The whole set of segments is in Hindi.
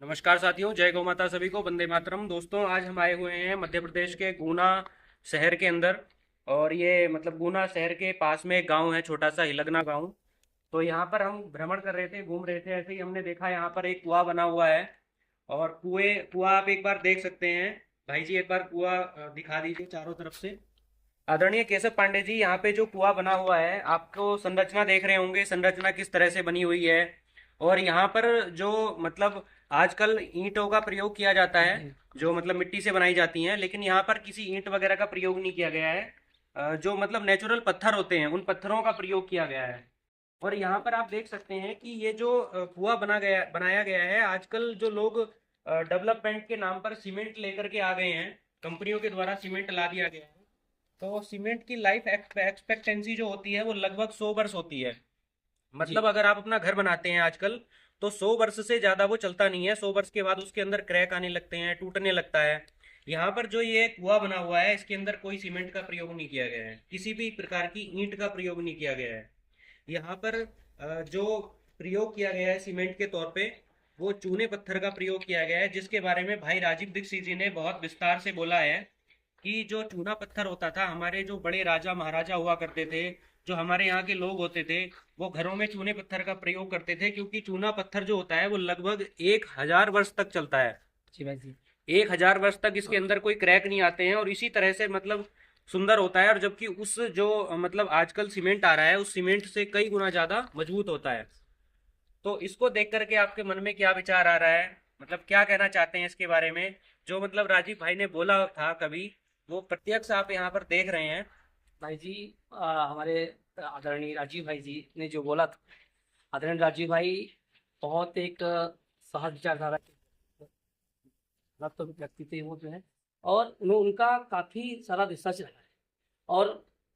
नमस्कार साथियों, जय गौ माता सभी को, वंदे मातरम। दोस्तों, आज हम आए हुए हैं मध्य प्रदेश के गुना शहर के अंदर। और ये मतलब गुना शहर के पास में एक गांव है, छोटा सा हिलगना गांव। तो यहाँ पर हम भ्रमण कर रहे थे, घूम रहे थे, ऐसे ही हमने देखा यहाँ पर एक कुआं बना हुआ है। और कुआं आप एक बार देख सकते हैं। भाई जी, एक बार कुआं दिखा दीजिए चारों तरफ से। आदरणीय केशव पांडे जी, यहाँ पे जो कुआं बना हुआ है, आपको संरचना देख रहे होंगे, संरचना किस तरह से बनी हुई है। और यहाँ पर जो मतलब आजकल ईंटों का प्रयोग किया जाता है, जो मतलब मिट्टी से बनाई जाती हैं, लेकिन यहाँ पर किसी ईंट वगैरह का प्रयोग नहीं किया गया है। जो मतलब नेचुरल पत्थर होते हैं, उन पत्थरों का प्रयोग किया गया है। और यहाँ पर आप देख सकते हैं कि ये जो कुआं बनाया गया है, आजकल जो लोग डेवलपमेंट के नाम पर सीमेंट लेकर के आ गए हैं, कंपनियों के द्वारा सीमेंट ला दिया गया है। तो सीमेंट की लाइफ एक्सपेक्टेंसी जो होती है वो लगभग 100 वर्ष होती है। जी। मतलब अगर आप अपना घर बनाते हैं आजकल, तो 100 वर्ष से ज्यादा वो चलता नहीं है। 100 वर्ष के बाद उसके अंदर क्रैक आने लगते हैं, टूटने लगता है। यहाँ पर जो ये कुआं बना हुआ है, इसके अंदर कोई सीमेंट का प्रयोग नहीं किया गया है, किसी भी प्रकार की ईंट का प्रयोग नहीं किया गया है। यहाँ पर जो प्रयोग किया गया है सीमेंट के तौर पे, वो चूने पत्थर का प्रयोग किया गया है, जिसके बारे में भाई राजीव दीक्षित जी ने बहुत विस्तार से बोला है कि जो चूना पत्थर होता था, हमारे जो बड़े राजा महाराजा हुआ करते थे, जो हमारे यहाँ के लोग होते थे, वो घरों में चूने पत्थर का प्रयोग करते थे, क्योंकि चूना पत्थर जो होता है वो लगभग 1,000 वर्ष तक चलता है। जी भाई जी। 1,000 वर्ष तक इसके अंदर कोई क्रैक नहीं आते हैं, और इसी तरह से मतलब सुंदर होता है। और जबकि उस जो मतलब आजकल सीमेंट आ रहा है, उस सीमेंट से कई गुना ज्यादा मजबूत होता है। तो इसको देख करके आपके मन में क्या विचार आ रहा है, मतलब क्या कहना चाहते हैं इसके बारे में? जो मतलब राजीव भाई ने बोला था कभी, वो प्रत्यक्ष आप यहाँ पर देख रहे हैं। भाई जी, हमारे आदरणीय राजीव भाई जी ने जो बोला था, आदरणीय राजीव भाई बहुत एक सहज विचारधारा के तो व्यक्ति थे वो जो है। और उनका काफी सारा रिसर्च रहा है। और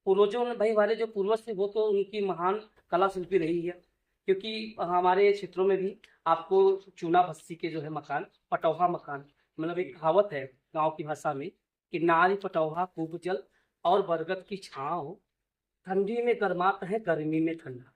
पूर्वजों ने भाई, हमारे जो पूर्वज थे वो तो उनकी महान कला शिल्पी रही है। क्योंकि हमारे क्षेत्रों में भी आपको चूना भस्सी के जो है मकान, पटौहा मकान, मतलब एक कहावत है गांव की भाषा में कि नारी पटौहा खूब जल और बरगद की छाँव, ठंडी में गर्माता है गर्मी में ठंडा।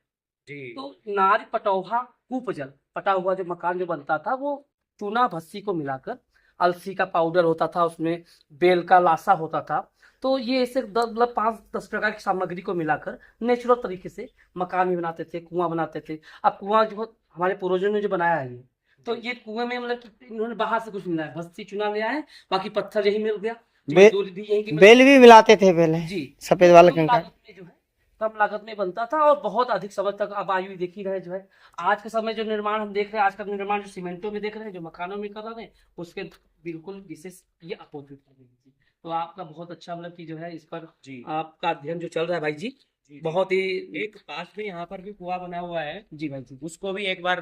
जी। तो नारी पटौहा कूप जल, पटा हुआ जो मकान जो बनता था वो चूना भस्सी को मिलाकर, अलसी का पाउडर होता था उसमें, बेल का लाशा होता था। तो ये ऐसे मतलब 5-10 प्रकार की सामग्री को मिलाकर नेचुरल तरीके से मकान भी बनाते थे, कुआं बनाते थे। अब कुआं जो हमारे पूर्वजों ने जो बनाया है ये, तो ये कुएं में मतलब कि इन्होंने बाहर से कुछ मिला है, भस्सी चुना लिया है, बाकी पत्थर यही मिल गया, बे, मजदूरी भी यही की बेल भी मिलाते थे पहले। जी। सफेद तो वाला कम कंकर। लागत में जो है, कम लागत में बनता था और बहुत अधिक समय तक अब आयु देख ही रहे जो है। आज के समय जो निर्माण हम देख रहे हैं, आज का निर्माण जो सीमेंटों में देख रहे हैं, जो मकानों में कर रहे हैं, उसके बिल्कुल विशेष ये अपोजिट है जी। तो आपका बहुत अच्छा मतलब कि जो है इस पर जी। आपका अध्ययन जो चल रहा है भाई जी, जी जी। बहुत ही। एक पास में यहाँ पर भी कुआं बना हुआ है, जी भाई जी। उसको भी एक बार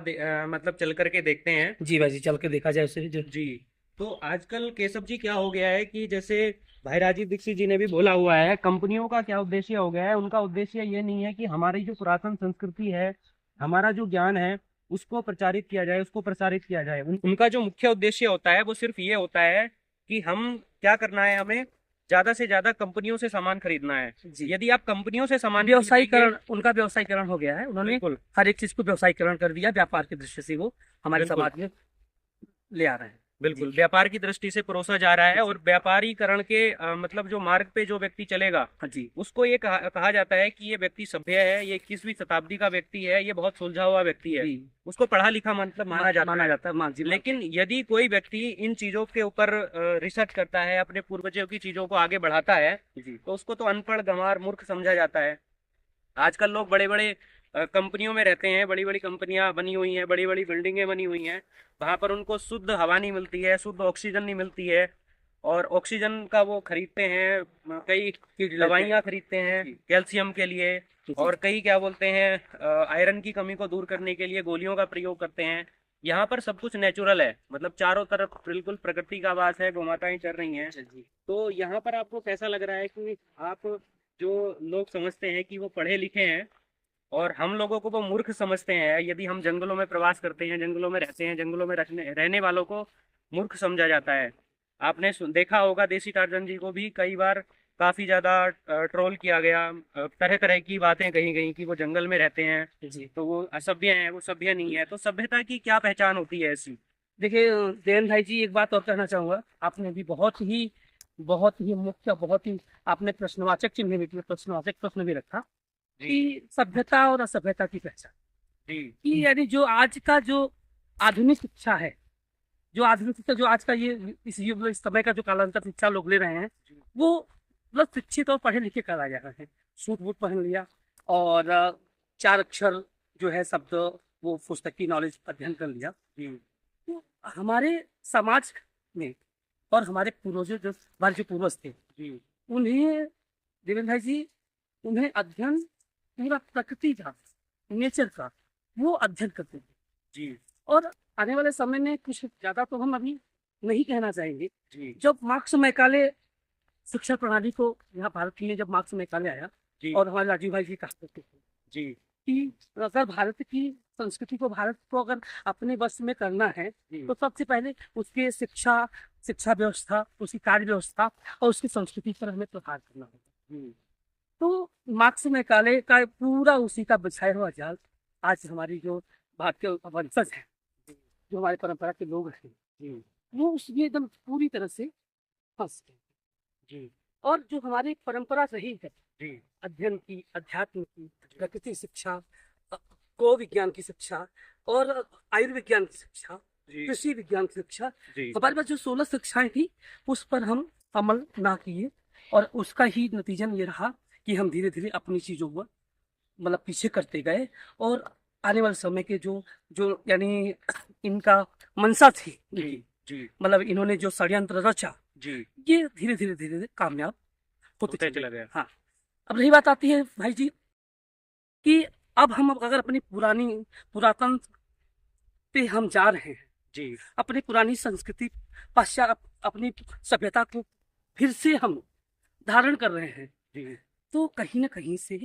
मतलब चल करके देखते हैं। जी भाई जी, चल के देखा जाए उसे जो। जी। तो आजकल केशव जी क्या हो गया है कि जैसे भाई राजीव दीक्षित जी ने भी बोला हुआ है, कंपनियों का क्या उद्देश्य हो गया है, उनका उद्देश्य ये नहीं है कि हमारी जो पुरातन संस्कृति है, हमारा जो ज्ञान है, उसको प्रचारित किया जाए, उसको प्रसारित किया जाए। उनका जो मुख्य उद्देश्य होता है वो सिर्फ ये होता है कि हम क्या करना है, हमें ज्यादा से ज्यादा कंपनियों से सामान खरीदना है। जी। यदि आप कंपनियों से सामान व्यवसायीकरण, उनका व्यवसायीकरण हो गया है, उन्होंने बिल्कुल हर एक चीज को व्यवसायीकरण कर दिया, व्यापार की दृष्टि से वो हमारे बिल्कुल समाज में ले आ रहे हैं। बिल्कुल जी। व्यापार की दृष्टि से परोसा जा रहा है। और व्यापारीकरण के मतलब जो मार्ग पे जो व्यक्ति चलेगा, हाँ जी। उसको ये कहा जाता है कि ये व्यक्ति सभ्य है, ये 21वीं शताब्दी का व्यक्ति है, ये बहुत सुलझा हुआ व्यक्ति है। जी। उसको पढ़ा लिखा मतलब माना जाता है, मान जी। लेकिन यदि कोई व्यक्ति इन चीजों के ऊपर रिसर्च करता है, अपने पूर्वजों की चीजों को आगे बढ़ाता है, जी। तो उसको तो अनपढ़, गंवार, मूर्ख समझा जाता है। आजकल लोग बड़े बड़े कंपनियों में रहते हैं, बड़ी बड़ी कंपनियां बनी हुई हैं, बड़ी बड़ी बिल्डिंगें बनी हुई हैं, वहां पर उनको शुद्ध हवा नहीं मिलती है, शुद्ध ऑक्सीजन नहीं मिलती है। और ऑक्सीजन का वो खरीदते हैं, कई दवाइयाँ खरीदते हैं जी। कैल्शियम के लिए। जी। और कई क्या बोलते हैं, आयरन की कमी को दूर करने के लिए गोलियों का प्रयोग करते हैं। यहाँ पर सब कुछ नेचुरल है, मतलब चारों तरफ बिल्कुल प्रकृति का वास है, गोमाताएं चल रही हैं। जी। तो यहाँ पर आपको कैसा लग रहा है कि आप, जो लोग समझते हैं कि वो पढ़े लिखे हैं और हम लोगों को वो मूर्ख समझते हैं, यदि हम जंगलों में प्रवास करते हैं, जंगलों में रहते हैं, जंगलों में रहने वालों को मूर्ख समझा जाता है। आपने देखा होगा, देसी टार्जन जी को भी कई बार काफी ज्यादा ट्रोल किया गया, तरह तरह की बातें कही गई कि वो जंगल में रहते हैं, जी। तो वो असभ्य हैं, वो सभ्य नहीं है। तो सभ्यता की क्या पहचान होती है ऐसी? देखिए देवेंद्र भाई जी, एक बात और कहना चाहूंगा। आपने भी बहुत ही मुख्य, बहुत ही आपने प्रश्नवाचक चिन्ह भी, प्रश्नवाचक प्रश्न भी रखा जी कि सभ्यता और असभ्यता की पहचान। जी कि यानी जो आज का जो आधुनिक शिक्षा है, जो आधुनिक शिक्षा, जो आज का ये इस युग, इस समय का जो कालांतर शिक्षा लोग ले रहे हैं, वो मतलब शिक्षित और पढ़े लिखे करा जा रहे हैं। सूट बूट पहन लिया और चार अक्षर जो है शब्द, वो पुस्तकी नॉलेज अध्ययन कर लिया। जी तो हमारे समाज में और हमारे पूर्वजों, जो हमारे जो पूर्वज थे, जी उन्हें, देवेंद्र भाई जी, उन्हें अध्ययन पूरा प्रकृति का, नेचर का, वो अध्ययन करते थे। जी और आने वाले समय में कुछ ज्यादा तो हम अभी नहीं कहना चाहेंगे। जी जब मार्क्स मैकाले शिक्षा प्रणाली को यहाँ भारत में, जब मार्क्स मैकाले आया, जी और हमारे राजीव भाई जी कहा करते थे जी कि अगर भारत की संस्कृति को, भारत को अगर अपने वश में करना है, जी तो सबसे पहले उसके शिक्षा व्यवस्था, उसकी कार्य व्यवस्था और उसकी संस्कृति पर हमें प्रहार करना होगा। जी तो मार्क्स मैकाले का पूरा उसी का बिछाया हुआ जाल आज हमारी जो भारतीय वंशज है, जो हमारी परंपरा के लोग हैं, जी वो उसमें एकदम पूरी तरह से फंस गए। जी और जो हमारी परंपरा रही है जी अध्ययन की, अध्यात्म की, प्रकृति शिक्षा, गो विज्ञान की शिक्षा और आयुर्विज्ञान की शिक्षा, जी कृषि विज्ञान की शिक्षा, जी हमारे पास जो 16 शिक्षाएं थी, उस पर हम अमल ना किए। और उसका ही नतीजन ये रहा कि हम धीरे धीरे अपनी चीजों को मतलब पीछे करते गए। और आने वाले समय के जो जो यानी इनका मंशा थी जी इनकी, जी मतलब इन्होंने जो षड्यंत्र रचा, जी ये धीरे धीरे धीरे धीरे कामयाब होते होते चले चला गए। गया। हाँ, अब रही बात आती है भाई जी कि अब हम अगर अपनी पुरातन पे हम जा रहे हैं, जी अपनी पुरानी संस्कृति, पश्चात अपनी सभ्यता को फिर से हम धारण कर रहे हैं, जी तो कहीं ना कहीं से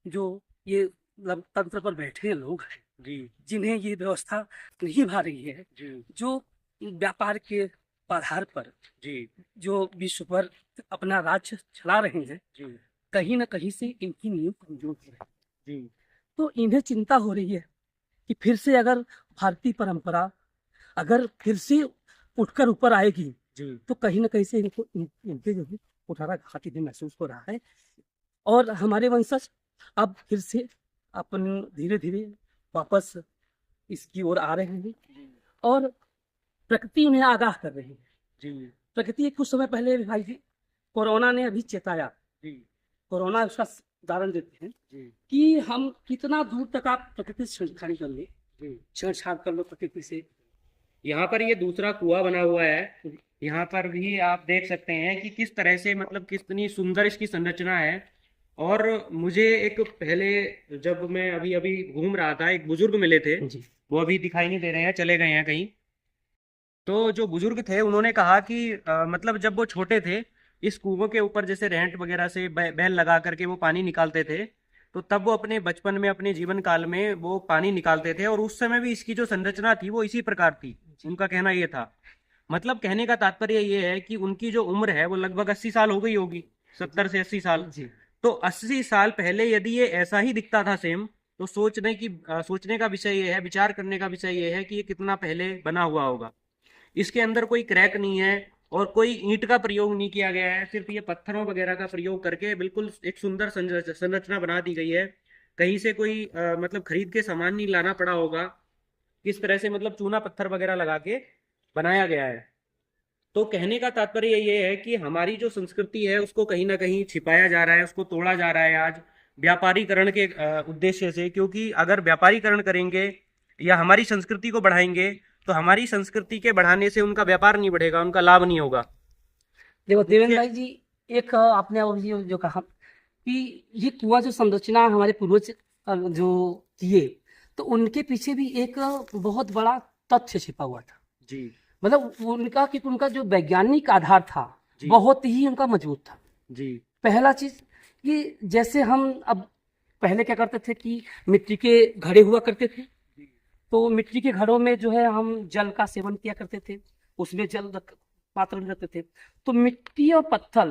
जो ये मतलब तंत्र पर बैठे लोग हैं, जी जिन्हें ये व्यवस्था नहीं भा रही है, जी जो व्यापार के आधार पर जी जो विश्व पर अपना राज्य चला रहे हैं, जी कहीं ना कहीं से इनकी नींव कमजोर हो रही है। जी तो इन्हें चिंता हो रही है कि फिर से अगर भारतीय परंपरा अगर फिर से उठकर ऊपर आएगी, जी तो कहीं ना कहीं से इनके जो है कुठारा घाटी भी महसूस हो रहा है। और हमारे वंशज अब फिर से अपन धीरे धीरे वापस इसकी ओर आ रहे हैं। और प्रकृति उन्हें आगाह कर रही है। जी प्रकृति कुछ समय पहले भाई जी, कोरोना ने अभी चेताया, जी कोरोना उसका उदाहरण देते हैं जी कि हम कितना दूर तक आप प्रकृति से छेड़छाड़ कर ले, जी छेड़छाड़ कर लो प्रकृति से। यहाँ पर ये दूसरा कुआं बना हुआ है। यहाँ पर भी आप देख सकते हैं कि किस तरह से मतलब कितनी सुंदर इसकी संरचना है। और मुझे एक पहले जब मैं अभी अभी घूम रहा था, एक बुजुर्ग मिले थे। जी वो अभी दिखाई नहीं दे रहे हैं, चले गए हैं कहीं। तो जो बुजुर्ग थे उन्होंने कहा कि मतलब जब वो छोटे थे, इस कुओं के ऊपर जैसे रेंट वगैरह से बैल लगा करके वो पानी निकालते थे। तो तब वो अपने बचपन में, अपने जीवन काल में वो पानी निकालते थे, और उस समय भी इसकी जो संरचना थी वो इसी प्रकार थी। उनका कहना ये था। मतलब कहने का तात्पर्य ये है कि उनकी जो उम्र है वो लगभग 80 साल हो गई होगी, 70 से 80 साल। जी तो 80 साल पहले यदि ये ऐसा ही दिखता था सेम, तो सोचने का विषय ये है, विचार करने का विषय ये है कि ये कितना पहले बना हुआ होगा। इसके अंदर कोई क्रैक नहीं है और कोई ईंट का प्रयोग नहीं किया गया है, सिर्फ ये पत्थरों वगैरह का प्रयोग करके बिल्कुल एक सुंदर संरचना बना दी गई है। कहीं से कोई मतलब खरीद के सामान नहीं लाना पड़ा होगा। किस तरह से मतलब चूना पत्थर वगैरह लगा के बनाया गया है। तो कहने का तात्पर्य ये है कि हमारी जो संस्कृति है उसको कहीं ना कहीं छिपाया जा रहा है, उसको तोड़ा जा रहा है आज व्यापारीकरण के उद्देश्य से। क्योंकि अगर व्यापारीकरण करेंगे या हमारी संस्कृति को बढ़ाएंगे, तो हमारी संस्कृति के बढ़ाने से उनका व्यापार नहीं बढ़ेगा, उनका लाभ नहीं होगा। देखो देवेंद्र मुख्य भाई जी, एक आपने अभी जो कहा कि ये कुआं जो संरचना हमारे पूर्वज जो किए, तो उनके पीछे भी एक बहुत बड़ा तथ्य छिपा हुआ था। जी मतलब उनका जो वैज्ञानिक आधार था, जी बहुत ही उनका मजबूत था। जी पहला चीज कि जैसे हम अब पहले क्या करते थे कि मिट्टी के घड़े हुआ करते थे, तो मिट्टी के घड़ों में जो है हम जल का सेवन किया करते थे, उसमें पात्र में रखते थे। तो मिट्टी और पत्थर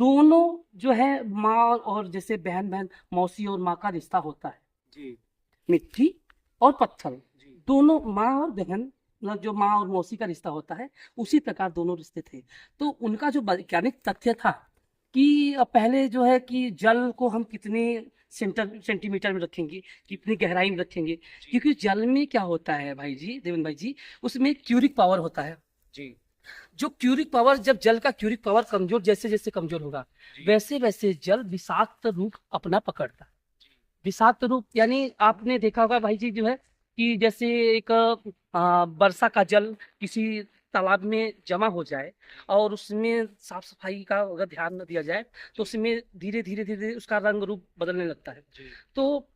दोनों जो है माँ और जैसे बहन बहन, मौसी और माँ का रिश्ता होता है। जी मिट्टी और पत्थर जी दोनों माँ और बहन मतलब जो माँ और मौसी का रिश्ता होता है, उसी प्रकार दोनों रिश्ते थे। तो उनका जो वैज्ञानिक तथ्य था कि पहले जो है कि जल को हम कितने सेंटीमीटर में रखेंगे, कितनी गहराई में रखेंगे, क्योंकि जल में क्या होता है भाई जी, देवेंद्र भाई जी, उसमें क्यूरिक पावर होता है। जी जो क्यूरिक पावर, जब जल का क्यूरिक पावर कमजोर, जैसे जैसे कमजोर होगा, वैसे वैसे जल विषाक्त रूप अपना पकड़ता है। विषाक्त रूप यानी आपने देखा होगा भाई जी, जो है कि जैसे एक वर्षा का जल किसी तालाब में जमा हो जाए और उसमें साफ सफाई का अगर ध्यान न दिया जाए, तो उसमें धीरे धीरे धीरे उसका रंग रूप बदलने लगता है। तो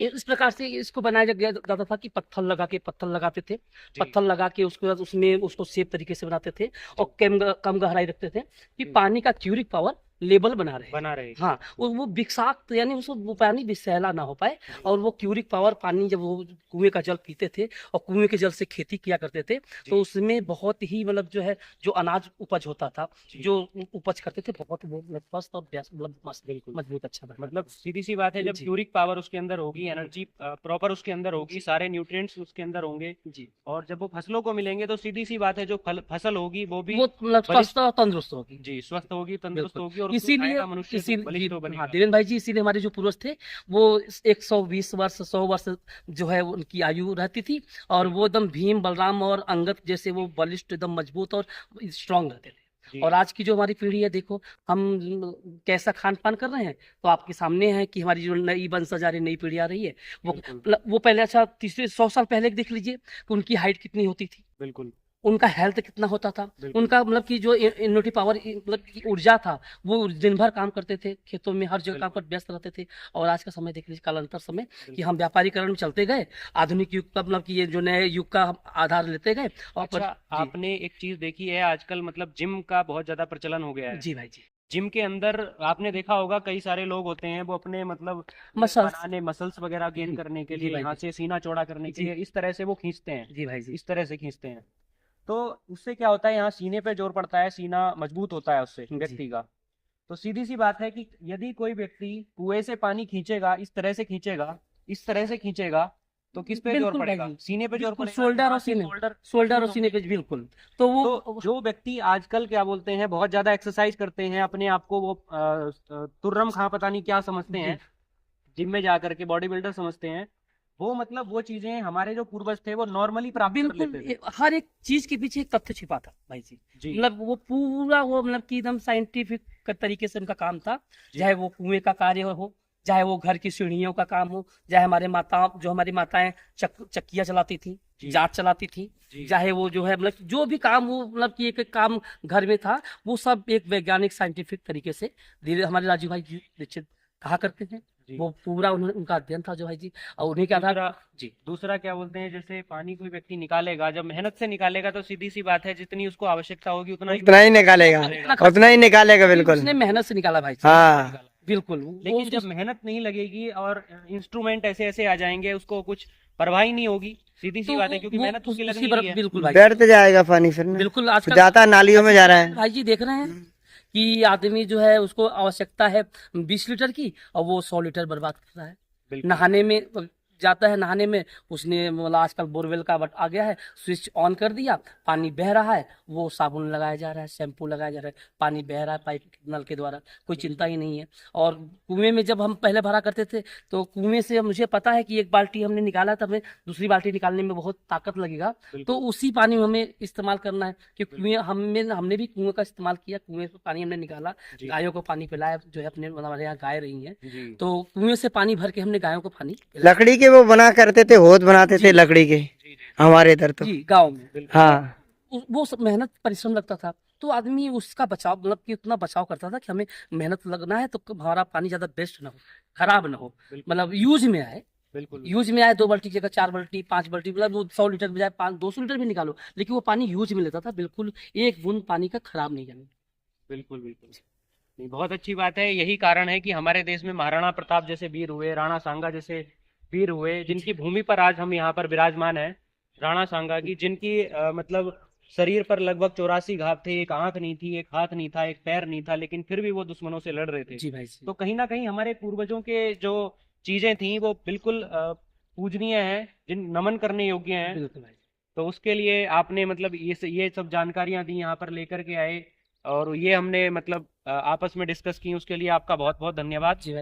इस प्रकार से इसको बनाया गया जाता था कि पत्थर लगाते थे, पत्थर लगा के उसके बाद उसमें उसको सेफ तरीके से बनाते थे और कम गहराई रखते थे कि पानी का क्यूरिक पावर लेवल बना रहे। हाँ, वो विषाक्त यानी उसको वो पानी विषैला ना हो पाए, और वो क्यूरिक पावर पानी जब वो कुएं का जल पीते थे और कुएं के जल से खेती किया करते थे, तो उसमें बहुत ही मतलब जो है जो अनाज उपज होता था, जो उपज करते थे, बहुत वो स्वस्थ और मतलब मस्त, बिल्कुल मजबूत, अच्छा था। मतलब सीधी सी बात है, जब जी। क्यूरिक पावर उसके अंदर होगी, एनर्जी प्रॉपर उसके अंदर होगी, सारे न्यूट्रिएंट्स उसके अंदर होंगे, जी, और जब वो फसलों को मिलेंगे तो सीधी सी बात है जो फसल होगी वो भी वो मतलब बलिष्ठ, स्वस्थ और तंदुरुस्त होगी। जी स्वस्थ होगी, तंदुरुस्त बिल्कुल, होगी, और उसको इसीलिए खाएगा मनुष्य इसी तो जी, बलिष्ठ हो हाँ बनेगा। धीरेन्द्र भाई जी, इसीलिए हमारे जो पूर्वज थे वो 120 वर्ष 100 वर्ष जो है उनकी आयु रहती थी, और वो एकदम भीम बलराम और अंगद जैसे वो बलिष्ठ, एकदम मजबूत और स्ट्रांग रहते थे। जी और आज की जो हमारी पीढ़ी है, देखो हम कैसा खान पान कर रहे हैं, तो आपके सामने है कि हमारी जो नई बंसज आ रही, नई पीढ़ी आ रही है, बिल्कुल वो पहले, अच्छा तीसरे 100 साल पहले देख लीजिए कि उनकी हाइट कितनी होती थी, बिल्कुल उनका हेल्थ कितना होता था, बिल्कुल उनका मतलब कि जो इम्यूनिटी पावर, मतलब कि ऊर्जा था, वो दिन भर काम करते थे खेतों में, हर जगह काम पर व्यस्त रहते थे। और आज का समय देख लीजिए, कालांतर समय कि हम व्यापारीकरण में चलते गए, आधुनिक युग का मतलब कि ये जो नए युग का हम आधार लेते गए और अच्छा, जी, आपने एक चीज देखी है आजकल, मतलब जिम का बहुत ज्यादा प्रचलन हो गया है। जी भाई जी, जिम के अंदर आपने देखा होगा कई सारे लोग होते हैं, वो अपने मतलब वेट मसल्स, बनाने, मसल्स वगैरह गेन जी, करने के जी लिए, भाई यहाँ जी, से सीना चौड़ा करने के जी, लिए इस तरह से वो खींचते हैं, जी भाई जी, इस तरह से खींचते हैं। तो उससे क्या होता है, यहाँ सीने पे जोर पड़ता है, सीना मजबूत होता है उससे जी, व्यक्ति का। तो सीधी सी बात है कि यदि कोई व्यक्ति कुएं से पानी खींचेगा, इस तरह से खींचेगा, इस तरह से खींचेगा, तो किस पे जोर बिल्कुल भाई पड़ेगा? जी, सीने पे जोर बिल्कुल पड़ेगा, शोल्डर यहाँ और से सीने, शोल्डर शोल्डर मजबूत और सीने होंगे। पे बिल्कुल। तो तो वो जो व्यक्ति आजकल क्या बोलते हैं, बहुत ज्यादा एक्सरसाइज करते हैं, अपने आप को वो तुर्रम खां पता नहीं क्या समझते जी, हैं, जिम में जाकर के बॉडी बिल्डर समझते हैं, वो मतलब वो चीजें हमारे जो पूर्वज थे वो नॉर्मली प्राप्त कर बिल्कुल लेते थे। हर एक चीज के पीछे एक तथ्य छिपा था भाई जी, जी मतलब वो पूरा वो मतलब कि एकदम साइंटिफिक तरीके से उनका काम था। जी चाहे वो कुएं का कार्य हो, चाहे वो घर की सीढ़ियों का काम हो, चाहे हमारी माताएं चक्कियां चलाती थी, जी जांच चलाती थी, जी चाहे वो जो है मतलब कि जो भी काम वो मतलब कि एक एक काम घर में था, वो सब एक वैज्ञानिक साइंटिफिक तरीके से धीरे, हमारे राजू भाई जी दीक्षित कहा करते हैं, जी। वो पूरा उनका अध्ययन था जो भाई जी, और उन्हीं के आधार। दूसरा जी, दूसरा क्या बोलते हैं, जैसे पानी कोई व्यक्ति निकालेगा, जब मेहनत से निकालेगा तो सीधी सी बात है जितनी उसको आवश्यकता होगी उतना ही उतना ही निकालेगा, इतना खर्च उतना ही निकालेगा, क्योंकि बिल्कुल। उसने मेहनत से निकाला भाई जी, हाँ, बिल्कुल वो लेकिन जब मेहनत नहीं लगेगी और इंस्ट्रूमेंट ऐसे ऐसे आ जाएंगे, उसको कुछ परवाह ही नहीं होगी, सीधी सी तो बात है, क्योंकि मेहनत उसकी लगनी ही है। बिल्कुल भाई, व्यर्थ जाएगा पानी फिर ना, बिल्कुल आजकल जाता नालियों में जा रहा है। भाई जी देख रहे हैं कि आदमी जो है उसको आवश्यकता है 20 लीटर की, और वो 100 लीटर बर्बाद कर रहा है बिल्कुल नहाने में। जाता है नहाने में, उसने मतलब आजकल बोरवेल का बट आ गया है, स्विच ऑन कर दिया, पानी बह रहा है, वो साबुन लगाया जा रहा है, शैम्पू लगाया जा रहा है, पानी बह रहा है पाइप नल के द्वारा, कोई चिंता ही नहीं है। और कुएं में जब हम पहले भरा करते थे, तो कुएं से मुझे पता है कि एक बाल्टी हमने निकाला था, हमें दूसरी बाल्टी निकालने में बहुत ताकत लगेगा, तो बिल्कुल उसी पानी में हमें इस्तेमाल करना है कि कुएं हमने भी कुएं का इस्तेमाल किया, कुएं से पानी हमने निकाला, जी गायों को पानी पिलाया, जो है अपने हमारे यहाँ गाय रही हैं, जी तो कुएं से पानी भर के हमने गायों को पानी पिलाया। लकड़ी के वो बना करते थे, होद बनाते थे जी लकड़ी के, जी जी हमारे इधर तो। जी, गाँव में बिल्कुल हाँ, वो सब मेहनत परिश्रम लगता था, तो आदमी उसका बचाव मतलब कि उतना बचाव करता था कि हमें मेहनत लगना है तो हमारा पानी ज्यादा वेस्ट ना हो, खराब ना हो, बिल्कुल मतलब यूज में आए, बिल्कुल यूज में आए, 2 बाल्टी की जगह 4 बाल्टी 5 बाल्टी, मतलब वो 100 लीटर बजाय 200 लीटर भी निकालो, लेकिन वो पानी यूज में लेता था, बिल्कुल एक बूंद पानी का खराब नहीं जाने। बिल्कुल बिल्कुल। नहीं, बहुत अच्छी बात है, यही कारण है कि हमारे देश में महाराणा प्रताप जैसे वीर हुए, राणा सांगा जैसे वीर हुए, जिनकी भूमि पर आज हम यहाँ पर विराजमान है। राणा सांगा की, जिनकी मतलब शरीर पर लगभग 84 घाव थे, एक आंख नहीं थी, एक हाथ नहीं था, एक पैर नहीं था, लेकिन फिर भी वो दुश्मनों से लड़ रहे थे। जी भाई जी, तो कहीं ना कहीं हमारे पूर्वजों के जो चीजें थी वो बिल्कुल पूजनीय हैं, जिन नमन करने योग्य हैं। बिल्कुल भाई। तो उसके लिए आपने मतलब ये सब जानकारियां दी, यहाँ पर लेकर के आए, और ये हमने मतलब आपस में डिस्कस की, उसके लिए आपका बहुत बहुत धन्यवाद। जी भाई।